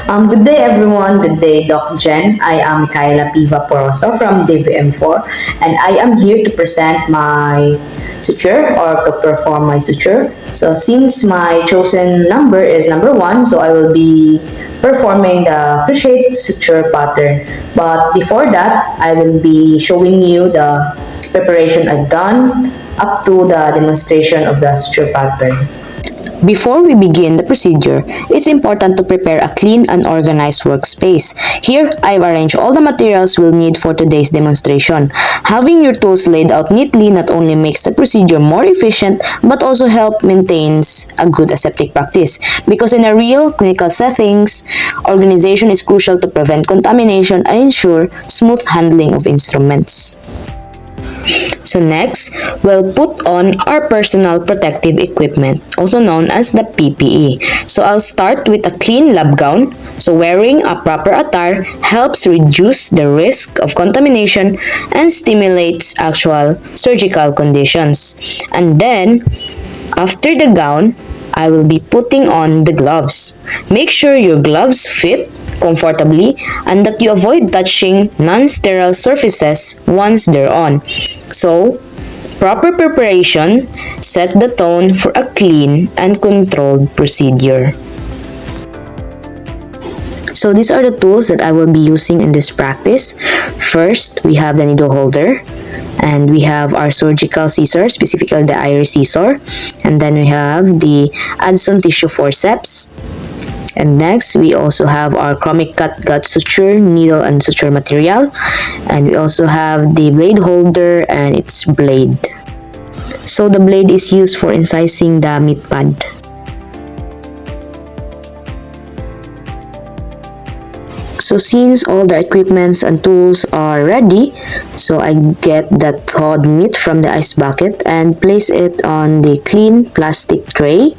Good day everyone, good day Doc Jen. I am Kyla P. Vaporoso from DVM4 and I am here to present my suture or to perform my suture. So since my chosen number is number 1, so I will be performing the Cruciate suture pattern. But before that, I will be showing you the preparation I've done up to the demonstration of the suture pattern. Before we begin the procedure, it's important to prepare a clean and organized workspace. Here, I've arranged all the materials we'll need for today's demonstration. Having your tools laid out neatly not only makes the procedure more efficient, but also help maintains a good aseptic practice. Because in a real clinical settings, organization is crucial to prevent contamination and ensure smooth handling of instruments. So next, we'll put on our personal protective equipment, also known as the PPE. So I'll start with a clean lab gown. So wearing a proper attire helps reduce the risk of contamination and stimulates actual surgical conditions. And then, after the gown, I will be putting on the gloves. Make sure your gloves fit comfortably and that you avoid touching non-sterile surfaces once they're on. So, proper preparation set the tone for a clean and controlled procedure. So these are the tools that I will be using in this practice. First, we have the needle holder, and we have our surgical scissor, specifically the iris scissor, and then we have the Adson tissue forceps. And next, we also have our chromic cut gut suture, needle and suture material. And we also have the blade holder and its blade. So the blade is used for incising the meat pad. So since all the equipments and tools are ready, so I get the thawed meat from the ice bucket and place it on the clean plastic tray.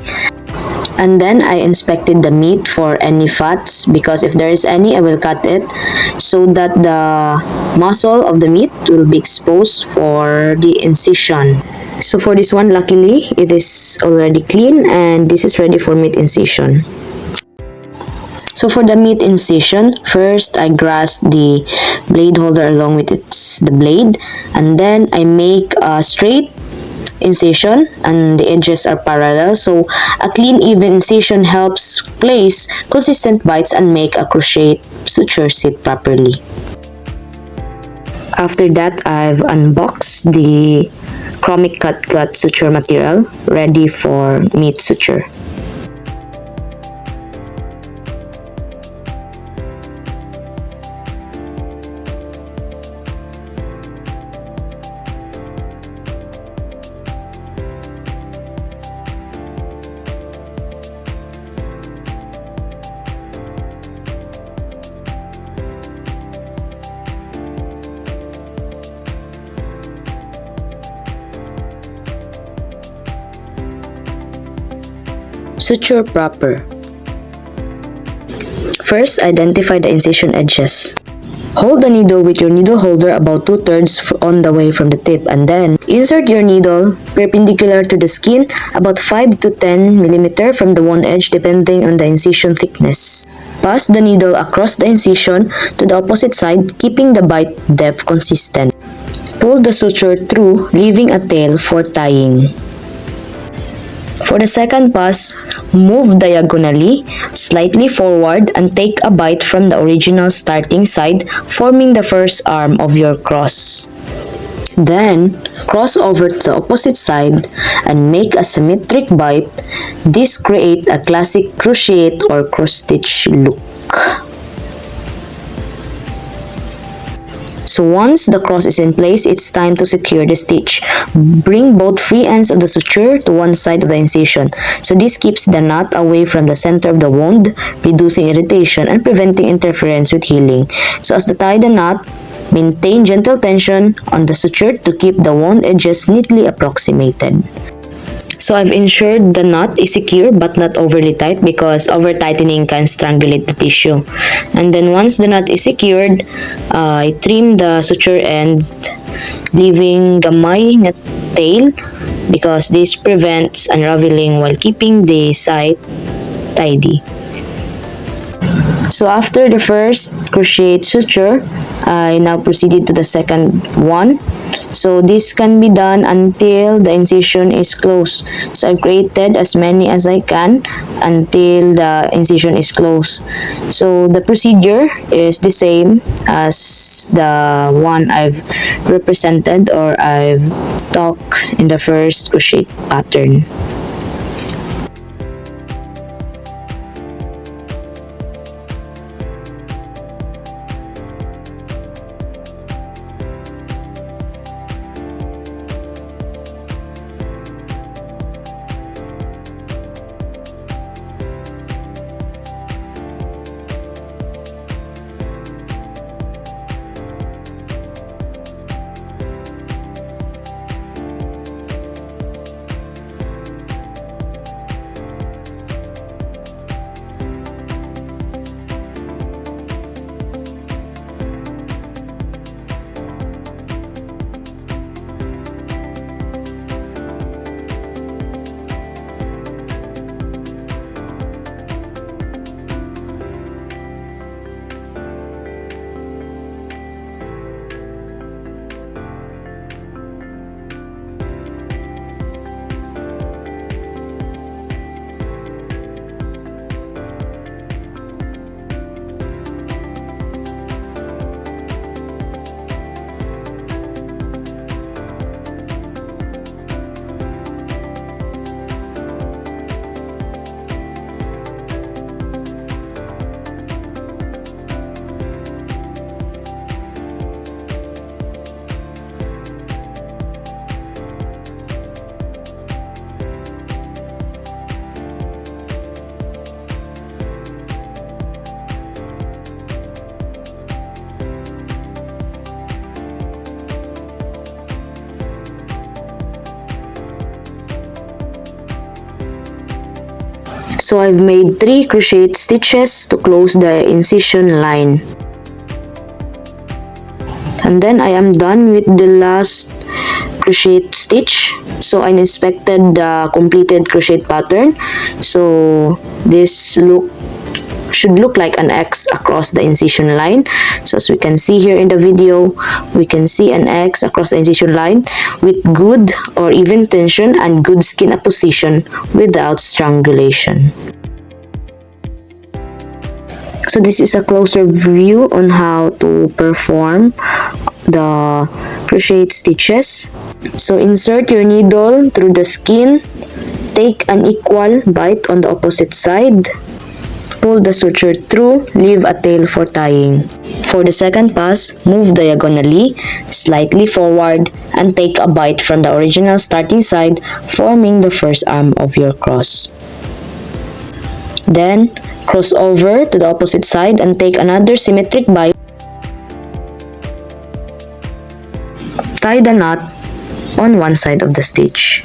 And then I inspected the meat for any fats, because if there is any, I will cut it so that the muscle of the meat will be exposed for the incision. So for this one, luckily, it is already clean and this is ready for meat incision. So for the meat incision, first I grasp the blade holder along with the blade, and then I make a straight incision and the edges are parallel. So a clean even incision helps place consistent bites and make a crochet suture sit properly. After that, I've unboxed the chromic cut gut suture material ready for meat suture. Suture proper. First, identify the incision edges. Hold the needle with your needle holder about 2/3 on the way from the tip, and then insert your needle perpendicular to the skin about 5 to 10 mm from the wound edge depending on the incision thickness. Pass the needle across the incision to the opposite side, keeping the bite depth consistent. Pull the suture through, leaving a tail for tying. For the second pass, move diagonally, slightly forward, and take a bite from the original starting side, forming the first arm of your cross. Then, cross over to the opposite side and make a symmetric bite. This creates a classic cruciate or cross-stitch look. So once the cross is in place, it's time to secure the stitch. Bring both free ends of the suture to one side of the incision. So this keeps the knot away from the center of the wound, reducing irritation and preventing interference with healing. So as to tie the knot, maintain gentle tension on the suture to keep the wound edges neatly approximated. So I've ensured the knot is secure but not overly tight, because over tightening can strangulate the tissue. And then once the knot is secured, I trim the suture ends, leaving gamay na tail, because this prevents unraveling while keeping the site tidy. So after the first crochet suture, I now proceeded to the second one. So this can be done until the incision is closed. So I've created as many as I can until the incision is closed. So the procedure is the same as the one I've represented or I've talked in the first crochet pattern. So I've made 3 crochet stitches to close the incision line. And then I am done with the last crochet stitch. So I inspected the completed crochet pattern. So this should look like an X across the incision line. So as we can see here in the video, we can see an X across the incision line with good or even tension and good skin apposition without strangulation. So this is a closer view on how to perform the crochet stitches. So insert your needle through the skin, take an equal bite on the opposite side, pull the suture through, leave a tail for tying. For the second pass, move diagonally, slightly forward, and take a bite from the original starting side, forming the first arm of your cross. Then, cross over to the opposite side and take another symmetric bite. Tie the knot on one side of the stitch.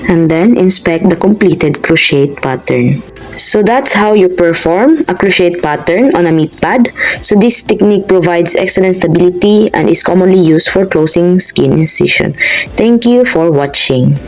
And then inspect the completed crochet pattern. So that's how you perform a crochet pattern on a meat pad. So this technique provides excellent stability and is commonly used for closing skin incision. Thank you for watching.